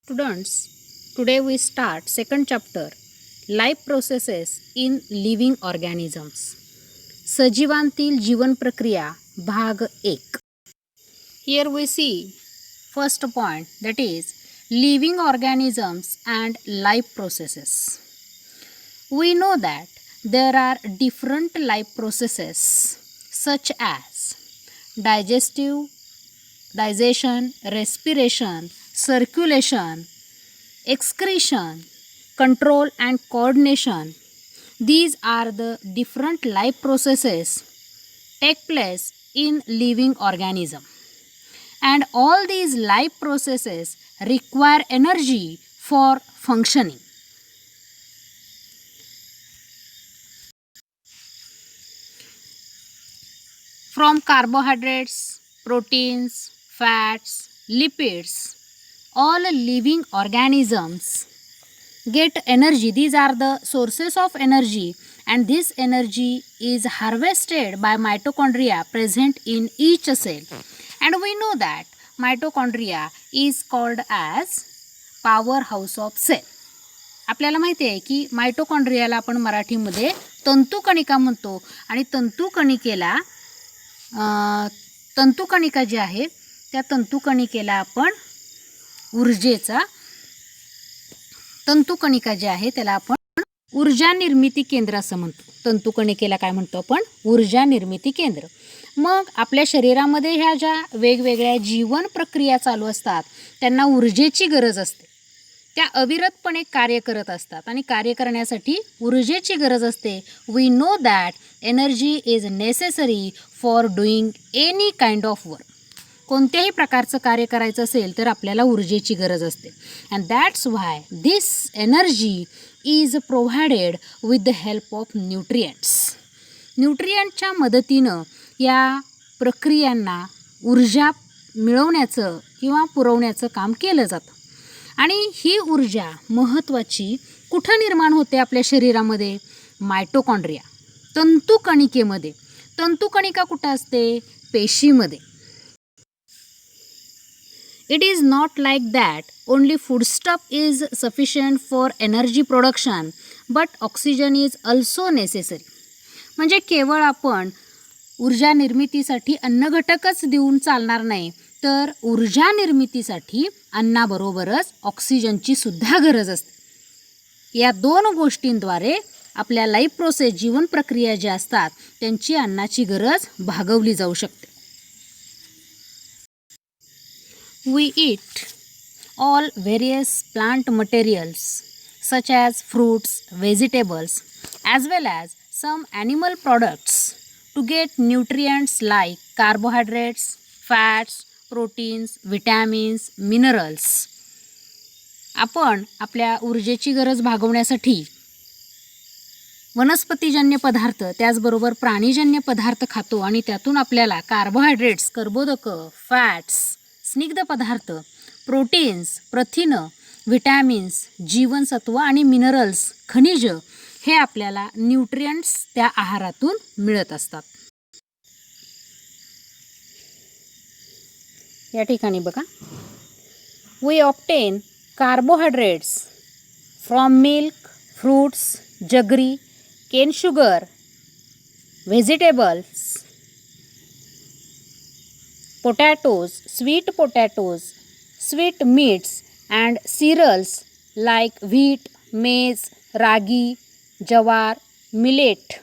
Students, today we start second chapter, life processes in living organisms. सजीवांतील जीवन प्रक्रिया भाग 1. Here we see first point, that is living organisms and life processes. We know that there are different life processes such as digestion, respiration, circulation, excretion, control and coordination. These are the different life processes take place in living organism, and all these life processes require energy for functioning. From carbohydrates, proteins, fats, lipids, all living organisms get energy. These are the sources of energy, and this energy is harvested by mitochondria present in each cell. And we know that mitochondria is called as powerhouse of cell. आपल्याला माहिती आहे की मायटोकॉन्ड्रियाला आपण मराठीमध्ये तंतुकणिका म्हणतो, आणि तंतुकणिका जी आहे त्या तंतुकणिकेला आपण त्याला आपण ऊर्जा निर्मिती केंद्र असं म्हणतो. तंतुकणिकेला काय म्हणतो आपण? ऊर्जा निर्मिती केंद्र. मग आपल्या शरीरामध्ये ह्या ज्या वेगवेगळ्या जीवन प्रक्रिया चालू असतात त्यांना ऊर्जेची गरज असते. त्या अविरतपणे कार्य करत असतात, आणि कार्य करण्यासाठी ऊर्जेची गरज असते. We know that energy is necessary for doing any kind of work. कोणत्याही प्रकारचं कार्य करायचं असेल तर आपल्याला ऊर्जेची गरज असते. And that's why this energy is provided with the help of nutrients. न्यूट्रिएंटच्या मदतीनं या प्रक्रियांना ऊर्जा मिळवण्याचं किंवा पुरवण्याचं काम केलं जातं. आणि ही ऊर्जा महत्त्वाची कुठं निर्माण होते आपल्या शरीरामध्ये? मायटोकॉन्ड्रिया, तंतुकणिकेमध्ये. तंतुकणिका कुठं असते? पेशीमध्ये. It is not like that only foodstuff is sufficient for energy production, but oxygen is also necessary. म्हणजे केवळ आपण ऊर्जा निर्मितीसाठी अन्नघटकच देऊन चालणार नाही, तर ऊर्जा निर्मितीसाठी अन्नाबरोबरच ऑक्सिजनची सुद्धा गरज असते. या दोन गोष्टींद्वारे आपल्या लाईफ प्रोसेस, जीवन प्रक्रिया ज्या असतात त्यांची अन्नाची गरज भागवली जाऊ शकते. We eat all various plant materials such as fruits, vegetables, as well as some animal products to get nutrients like carbohydrates, fats, proteins, vitamins, minerals. आपण आपल्या ऊर्जेची गरज भागवण्यासाठी वनस्पतीजन्य पदार्थ त्याचबरोबर प्राणीजन्य पदार्थ खातो, आणि त्यातून आपल्याला कार्बोहायड्रेट्स, कर्बोदकं, फॅट्स, स्निग्ध पदार्थ, प्रोटीन्स, प्रथिनं, व्हिटॅमिन्स, जीवनसत्व आणि मिनरल्स, खनिज हे आपल्याला न्यूट्रिएंट्स त्या आहारातून मिळत असतात. या ठिकाणी बघा, we obtain carbohydrates from milk, fruits, jaggery, cane sugar, vegetables, potatoes, sweet meats and cereals like wheat, maize, ragi, jawar, millet,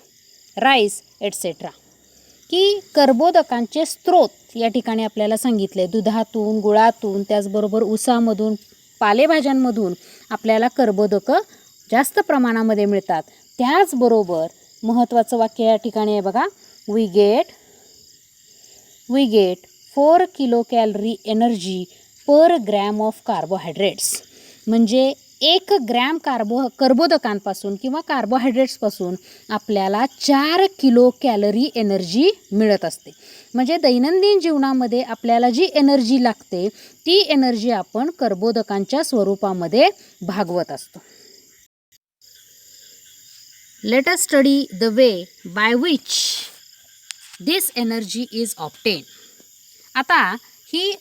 rice, etc. की कर्बोदकांचे स्रोत या ठिकाणी आपल्याला सांगितले. दुधातून, गुळातून, त्याचबरोबर ऊसामधून, पालेभाज्यांमधून आपल्याला कर्बोदकं जास्त प्रमाणामध्ये मिळतात. त्याचबरोबर महत्त्वाचं वाक्य या ठिकाणी आहे बघा, we get 4 kilocalorie energy per gram of carbohydrates. म्हणजे 1 ग्रॅम कर्बोदकांपासून किंवा कार्बोहायड्रेट्सपासून आपल्याला 4 किलो कॅलरी एनर्जी मिळत असते. म्हणजे दैनंदिन जीवनामध्ये आपल्याला जी एनर्जी लागते ती एनर्जी आपण कर्बोदकांच्या स्वरूपामध्ये भागवत असतो. Let us study the way by which this energy is obtain. आता ही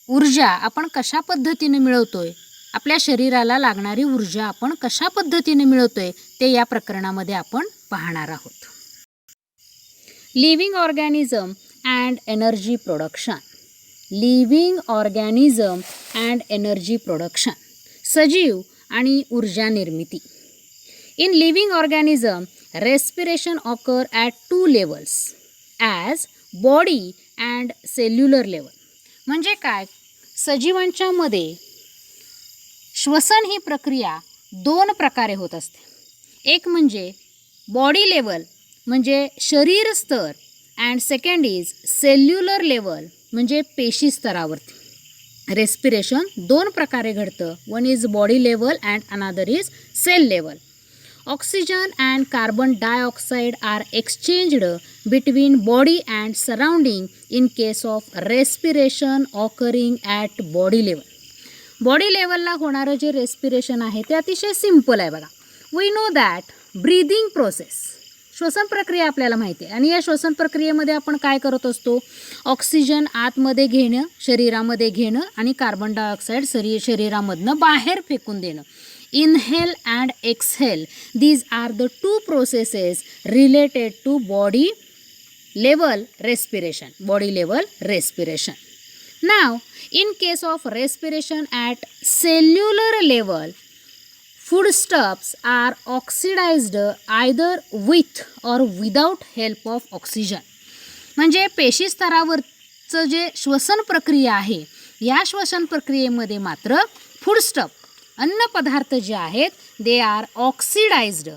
ऊर्जा आपण कशा पद्धतीने मिळवतोय आपल्या शरीराला लागणारी ऊर्जा आपण कशा पद्धतीने मिळवतोय ते या प्रकरणामध्ये आपण पाहणार आहोत. Living organism and energy production. Living organism and energy production. सजीव आणि ऊर्जा निर्मिती. In living organism respiration occur at 2 levels as body and cellular level. म्हणजे काय, सजीवांच्या मध्ये श्वसन ही प्रक्रिया 2 प्रकारे होत असते. एक म्हणजे बॉडी लेवल म्हणजे शरीर स्तर, and second is cellular level म्हणजे पेशी स्तरावरती. रेस्पिरेशन 2 प्रकारे घडतं. One is body level and another is cell level. Oxygen and carbon dioxide are exchanged between body and surrounding in case of respiration occurring at body level. Body लेवलला होणारं जे respiration आहे ते अतिशय सिम्पल आहे बघा. We know that breathing process, श्वसन प्रक्रिया आपल्याला माहिती आहे. आणि या श्वसन प्रक्रियेमध्ये आपण काय करत असतो, ऑक्सिजन आतमध्ये घेणं, शरीरामध्ये घेणं आणि कार्बन डायऑक्साईड शरीरामधनं बाहेर फेकून देणं. Inhale and exhale, these are the 2 processes related to body level respiration. Body level respiration. नाव in case of respiration at cellular level, foodstuffs are oxidized either with or without help of oxygen. म्हणजे पेशी स्तरावरचं जे श्वसन प्रक्रिया आहे या श्वसन प्रक्रियेमध्ये मात्र फूडस्टफ अन्न पदार्थ जे आहेत दे आर ऑक्सिडाइज्ड,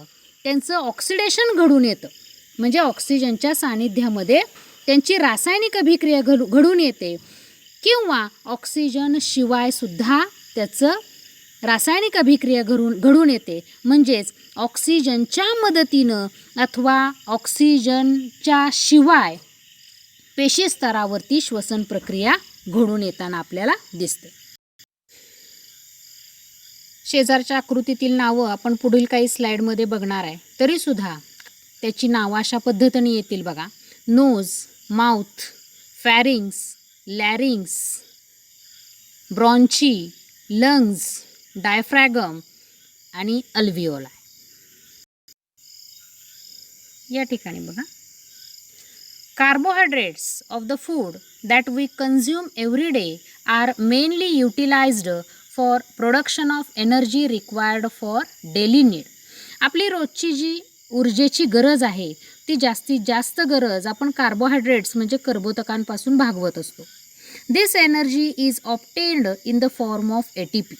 त्यांचं ऑक्सिडेशन घडून येतं. म्हणजे ऑक्सिजनच्या सानिध्यामध्ये त्यांची रासायनिक अभिक्रिया घडून येते किंवा ऑक्सिजन शिवाय सुद्धा त्याचं रासायनिक अभिक्रिया घडून येते. म्हणजेच ऑक्सिजनच्या मदतीनं अथवा ऑक्सिजनच्या शिवाय पेशी स्तरावरती श्वसन प्रक्रिया घडून येताना आपल्याला दिसते. शेजारच्या आकृतीतील नावं आपण पुढील काही स्लाइडमध्ये बघणार आहे, तरीसुद्धा त्याची नावं अशा पद्धतीने येतील बघा. Nose, mouth, pharynx, larynx, bronchi, lungs, diaphragm आणि अल्व्हिओलाय. या ठिकाणी बघा, carbohydrates of the food that we consume every day are mainly utilised for production of energy required for daily need. आपली रोजची जी ऊर्जेची गरज आहे ती जास्तीत जास्त गरज आपण कार्बोहायड्रेट्स म्हणजे कर्बोदकांपासून भागवत असतो. This energy is obtained in the form of ATP.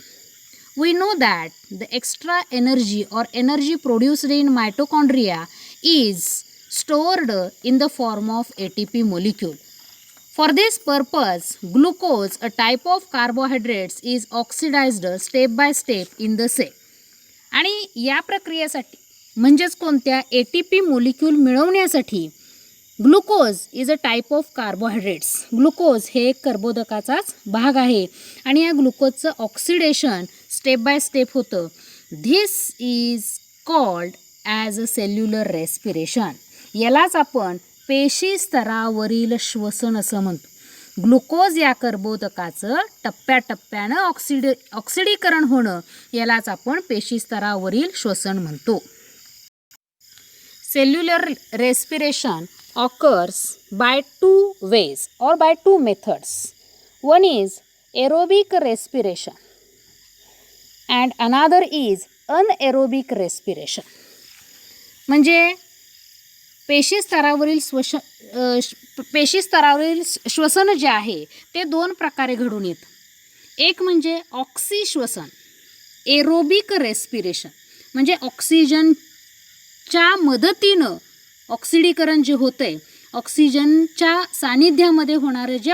We know that the extra energy or energy produced in mitochondria is stored in the form of ATP molecule. For this purpose, glucose, a type of carbohydrates, is oxidized step by step in the cell. आणि या प्रक्रियेसाठी म्हणजेच कोणत्या ATP molecule मिळवण्यासाठी glucose is a type of carbohydrates. Glucose हे एक कर्बोदकाचाच भाग आहे आणि या ग्लुकोजचं ऑक्सिडेशन स्टेप बाय स्टेप होतं. This is called as a cellular respiration. यालाच आपण पेशी स्तरावरील श्वसन असं म्हणतो. ग्लुकोज या कर्बोदकाचं टप्प्याटप्प्यानं ऑक्सिडीकरण होणं यालाच आपण पेशी स्तरावरील श्वसन म्हणतो. Cellular respiration occurs by 2 ways or by 2 methods. One is aerobic respiration and another is anaerobic respiration. म्हणजे पेशी स्तरावरील श्वसन जे आहे ते 2 प्रकारे घडून येतं. एक म्हणजे ऑक्सी श्वसन, एरोबिक रेस्पिरेशन म्हणजे ऑक्सिजनच्या मदतीनं ऑक्सिडीकरण जे होतं आहे, ऑक्सिजनच्या सानिध्यामध्ये होणारं जे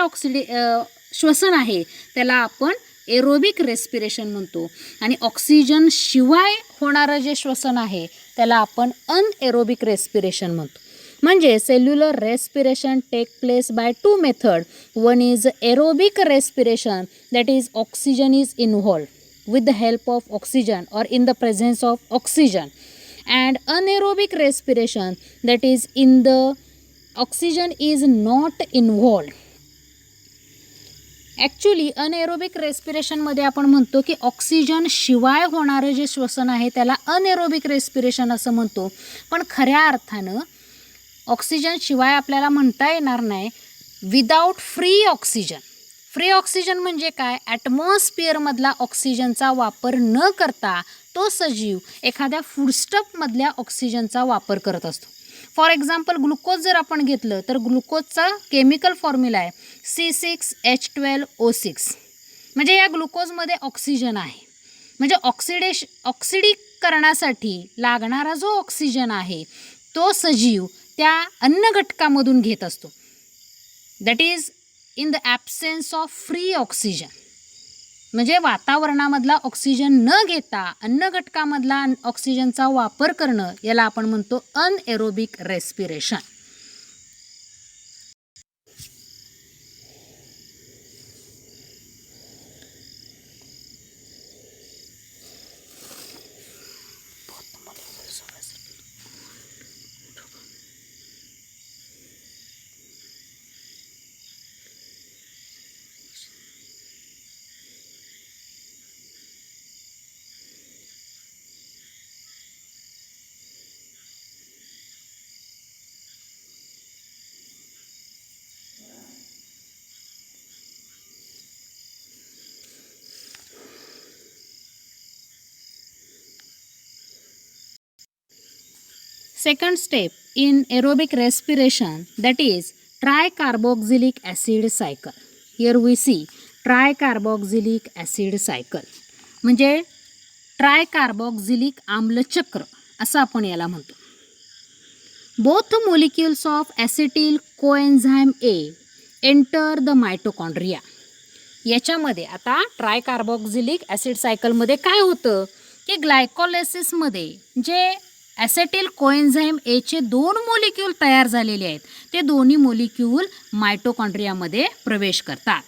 श्वसन आहे त्याला आपण एरोबिक रेस्पिरेशन म्हणतो. आणि ऑक्सिजन शिवाय होणारं जे श्वसन आहे त्याला आपण अनएरोबिक रेस्पिरेशन म्हणतो. म्हणजे cellular respiration take place by 2 method. One is aerobic respiration, that is oxygen is involved with the help of oxygen और in the presence of oxygen. And anaerobic respiration, that is in the oxygen is not involved actually अनएरोबिक रेस्पिरेशनमध्ये आपण म्हणतो की oxygen शिवाय होणारं जे श्वसन आहे त्याला अनएरोबिक रेस्पिरेशन असं म्हणतो. पण खऱ्या अर्थानं ऑक्सिजन शिवाय आपल्याला म्हणता येणार नाही without free oxygen. Free oxygen म्हणजे काय? ॲटमॉस्फिअरमधला ऑक्सिजनचा वापर न करता तो सजीव एखाद्या फूडस्टफमधल्या ऑक्सिजनचा वापर करत असतो. फॉर एक्झाम्पल ग्लुकोज जर आपण घेतलं तर ग्लुकोजचा केमिकल फॉर्म्युला आहे C6H12O6. म्हणजे या ग्लुकोजमध्ये ऑक्सिजन आहे. म्हणजे ऑक्सिडीकरणासाठी लागणारा जो ऑक्सिजन आहे तो सजीव त्या अन्न घटकामधून घेत असतो. That is in the absence of free oxygen. म्हणजे वातावरणामधला ऑक्सिजन न घेता अन्न घटकामधला ऑक्सिजनचा वापर करणं याला आपण म्हणतो anaerobic respiration. Second step in aerobic respiration, that is tricarboxylic acid cycle. Here we see tricarboxylic acid cycle म्हणजे ट्रायकार्बॉक्झिलिक आम्लचक्र असं आपण याला म्हणतो. Both molecules of acetyl coenzyme A enter the mitochondria. याच्यामध्ये आता ट्रायकार्बॉक्झिलिक ॲसिड सायकलमध्ये काय होतं की ग्लायकोलायसिसमध्ये जे ॲसेटिल कोएन्झाइम एचे 2 मोलिक्यूल तयार झालेले आहेत ते दोन्ही मोलिक्यूल मायटोकॉन्ड्रियामध्ये प्रवेश करतात.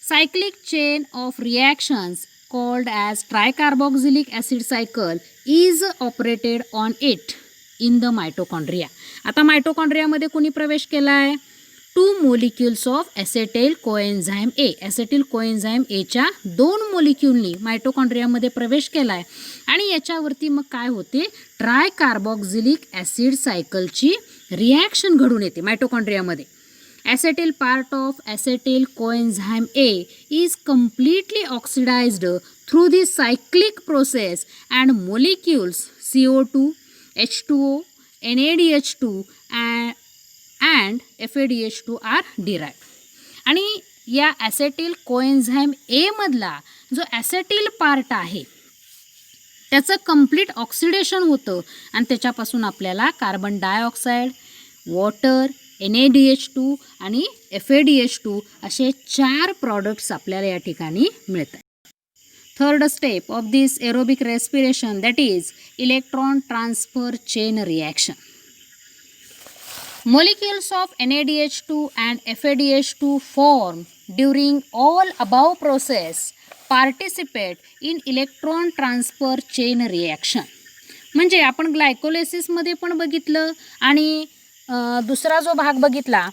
Cyclic chain of reactions called as tricarboxylic acid cycle is operated on it in the mitochondria. आता मायटोकॉन्ड्रियामध्ये कोणी प्रवेश केला आहे? 2 मोलिक्युल्स ऑफ ॲसेटिल कोएन्झाइम ए. ॲसेटिल कोएन्झाइम एच्या 2 मोलिक्यूलनी मायटोकॉन्ड्रियामध्ये प्रवेश केला आहे आणि याच्यावरती मग काय होते? ट्रायकार्बॉक्झिलिक ॲसिड सायकलची रिॲक्शन घडून येते मायटोकॉन्ड्रियामध्ये. Acetyl part of acetyl coenzyme A is completely oxidised through the cyclic process and molecules CO2, H2O, NADH2 and FADH2 are derived. आणि या ॲसेटिल कोएन्झाइम ए मधला जो ॲसेटिल पार्ट आहे त्याचं कंप्लीट ऑक्सिडेशन होतं आणि त्याच्यापासून आपल्याला कार्बन डायऑक्साईड, वॉटर, NADH2 आणि FADH2 असे 4 प्रॉडक्ट्स आपल्याला या ठिकाणी मिळतात. Third step of this aerobic respiration that is electron transfer chain reaction. Molecules of NADH2 and FADH2 formed during all above process participate in electron transfer chain reaction. म्हणजे आपण ग्लायकोलायसिसमध्ये पण बघितलं आणि दुसरा जो भाग बघितला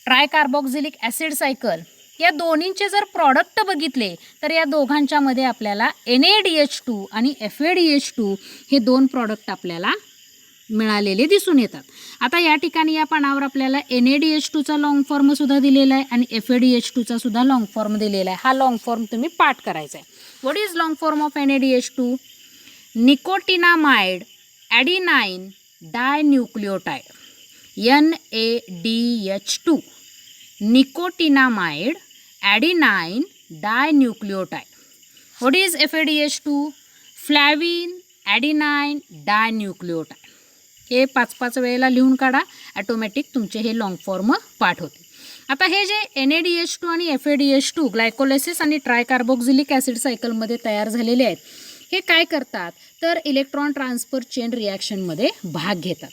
ट्रायकार्बॉक्झिलिक ॲसिड सायकल, या दोन्हींचे जर प्रॉडक्ट बघितले तर या दोघांच्यामध्ये आपल्याला NADH2 आणि FADH2 हे 2 प्रॉडक्ट आपल्याला मिळालेले दिसून येतात. आता या ठिकाणी या पानावर आपल्याला NADH2चा लॉंग फॉर्म सुद्धा दिलेला आहे आणि FADH2चा सुद्धा लॉंग फॉर्म दिलेला आहे. हा लॉंग फॉर्म तुम्ही पाठ करायचा आहे. What is long form of NADH2? Nicotinamide adenine dinucleotide NADH2. Nicotinamide adenine dinucleotide. What is FADH2? Flavin adenine dinucleotide. हे 5-5 वेळेला लिहून काढा, ॲटोमॅटिक तुमचे हे लॉंग फॉर्म पाठ होते. आता हे जे NADH2 आणि FADH2 ग्लायकोलायसिस आणि ट्रायकार्बॉक्झिलिक ॲसिड सायकलमध्ये तयार झालेले आहेत, हे काय करतात तर इलेक्ट्रॉन ट्रान्सफर चेन रिॲक्शनमध्ये भाग घेतात.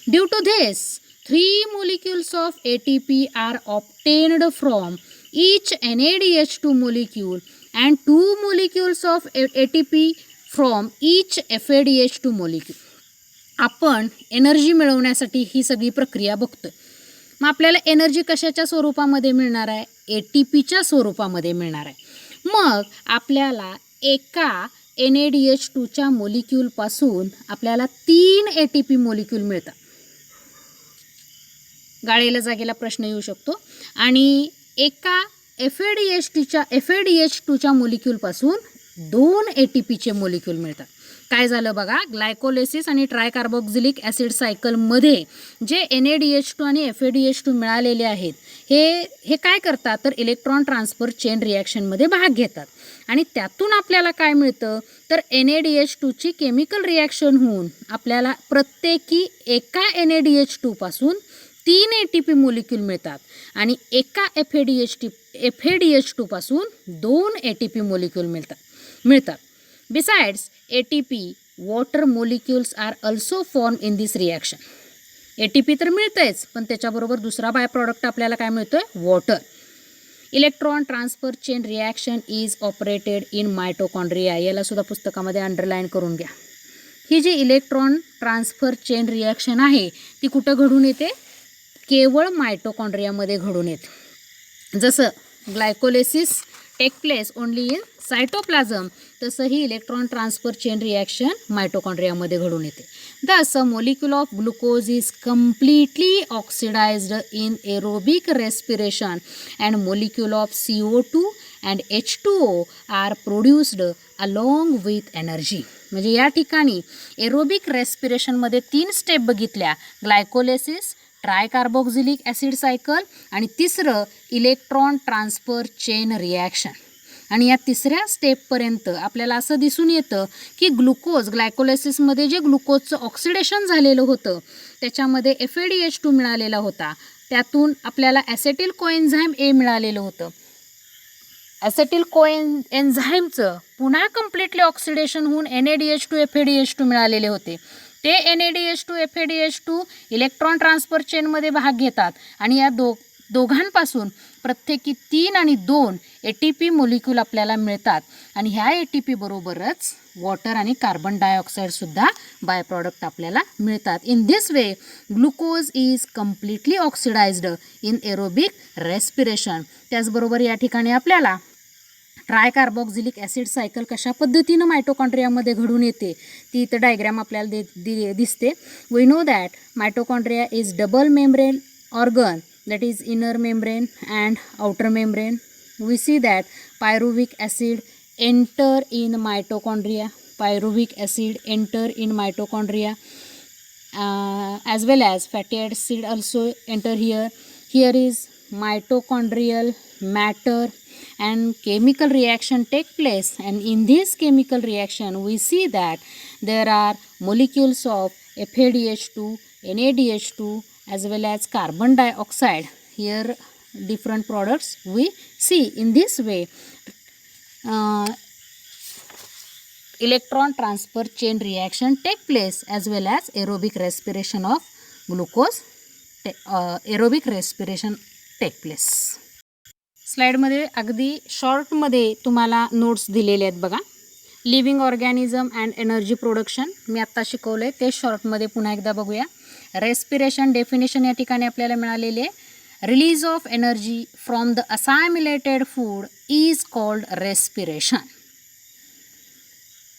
Due to this 3 molecules of ATP are obtained from each NADH2 molecule and 2 molecules of ATP from each FADH2 molecule. आपण एनर्जी मिळवण्यासाठी ही सगळी प्रक्रिया बघतोय. मग आपल्याला एनर्जी कशाच्या स्वरूपामध्ये मिळणार आहे? ATPच्या स्वरूपामध्ये मिळणार आहे. मग आपल्याला एका NADH2च्या मोलिक्यूलपासून आपल्याला 3 ATP मोलिक्यूल मिळतात. गाळेला जागेला प्रश्न येऊ शकतो. आणि एका FADH2च्या मोलिक्यूलपासून 2 ATPचे मोलिक्यूल मिळतात. काय झालं बघा, ग्लायकोलिसिस आणि ट्रायकार्बोक्झिलिक ॲसिड सायकलमध्ये जे NADH2 आणि FADH2 मिळालेले आहेत हे काय करतात तर इलेक्ट्रॉन ट्रान्सफर चेन रिॲक्शनमध्ये भाग घेतात. आणि त्यातून आपल्याला काय मिळतं तर NADH2ची केमिकल रिॲक्शन होऊन आपल्याला प्रत्येकी एका NADH2 पासून 3 ATP मोलिक्यूल मिळतात आणि एका FADH2 पासून 2 ATP मोलिक्यूल मिळतात. Besides ATP, water molecules are also formed in this reaction. ATP तर मिळतंयच, पण त्याच्याबरोबर दुसरा बाय प्रॉडक्ट आपल्याला काय मिळतोय, water. Electron transfer chain reaction is operated in mitochondria. याला सुद्धा पुस्तकामध्ये अंडरलाईन करून घ्या. ही जी इलेक्ट्रॉन ट्रान्सफर चेन रिॲक्शन आहे ती कुठं घडून येते, केवळ मायटोकॉन्ड्रियामध्ये घडून येते. जसं glycolysis take place only in cytoplasm, तसं ही इलेक्ट्रॉन ट्रान्सफर चेन रिॲक्शन मायटोकॉन्ड्रियामध्ये घडून येते. Thus, a molecule of glucose is completely oxidized in aerobic respiration and molecule of CO2 and H2O are produced along with energy. म्हणजे या ठिकाणी aerobic रेस्पिरेशनमध्ये 3 step बघितल्या, glycolysis, ट्रायकार्बोक्झिलिक acid cycle आणि तिसरं electron transfer chain reaction. आणि या तिसऱ्या स्टेपपर्यंत आपल्याला असं दिसून येतं की ग्लायकोलिसिसमध्ये जे ग्लुकोजचं ऑक्सिडेशन झालेलं होतं त्याच्यामध्ये FADH2 मिळालेला होता, त्यातून आपल्याला ॲसेटिल कोएन्झाईम A मिळालेलं होतं. ॲसेटिल कोएन्झाईमचं पुन्हा कम्प्लिटली ऑक्सिडेशन होऊन NADH2 FADH2 मिळालेले होते. ते NADH2 FADH2 इलेक्ट्रॉन ट्रान्सफर चेनमध्ये भाग घेतात आणि या दोघांपासून प्रत्येकी 3 आणि 2 ATP मोलिक्यूल आपल्याला मिळतात. आणि ह्या ATP बरोबरच वॉटर आणि कार्बन डायऑक्साईडसुद्धा बाय प्रॉडक्ट आपल्याला मिळतात. In this way glucose is completely oxidised in aerobic respiration. त्याचबरोबर या ठिकाणी आपल्याला ट्रायकार्बोक्झिलिक ॲसिड सायकल कशा पद्धतीनं मायटोकॉन्ड्रियामध्ये घडून येते ती इथं डायग्राम आपल्याला दिसते. We know that mitochondria is double membrane organ, that is inner membrane and outer membrane. We see that pyruvic acid enter in mitochondria, as well as fatty acid also enter here. Here is mitochondrial matter and chemical reaction take place, and in this chemical reaction we see that there are molecules of FADH2, NADH2 as well as carbon dioxide. Here different products we see. In this way electron transfer chain reaction take place as well as aerobic respiration of glucose aerobic respiration take place. स्लाइडमध्ये अगदी शॉर्टमध्ये तुम्हाला notes दिलेले आहेत बघा. Living organism and energy production मी आत्ता शिकवलं आहे ते शॉर्टमध्ये पुन्हा एकदा बघूया. रेस्पिरेशन डेफिनेशन या ठिकाणी आपल्याला मिळालेली आहे. Release of energy from the assimilated food is called respiration.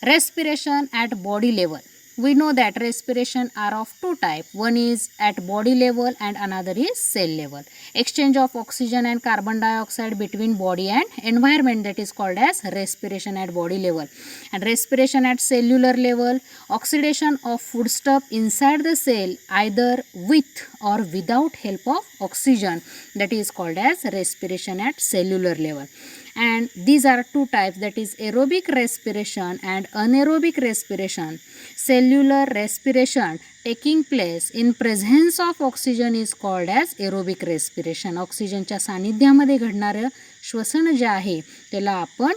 Respiration at body level. We know that respiration are of two types. One is at body level and another is cell level. Exchange of oxygen and carbon dioxide between body and environment, that is called as respiration at body level. And respiration at cellular level, oxidation of foodstuff inside the cell either with or without help of oxygen, that is called as respiration at cellular level. And these are two types, that is aerobic respiration and anaerobic respiration. Cellular respiration taking place in presence of oxygen is called as aerobic respiration. ऑक्सिजनच्या सानिध्यामध्ये घडणारं श्वसन जे आहे त्याला आपण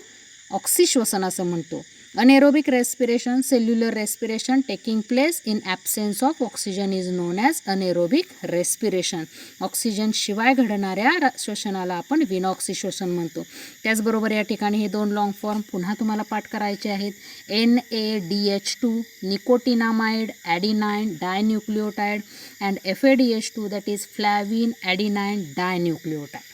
ऑक्सिश्वसन असं म्हणतो. Anaerobic respiration, cellular respiration taking place in absence of oxygen is known as anaerobic respiration. Oxygen शिवाय घडणाऱ्या श्वसनाला आपण विनॉक्सी श्वसन म्हणतो. त्याचबरोबर या ठिकाणी हे दोन लॉंग फॉर्म पुन्हा तुम्हाला पाठ करायचे आहेत. NADH2 nicotinamide adenine dinucleotide and FADH2 that is flavin adenine dinucleotide.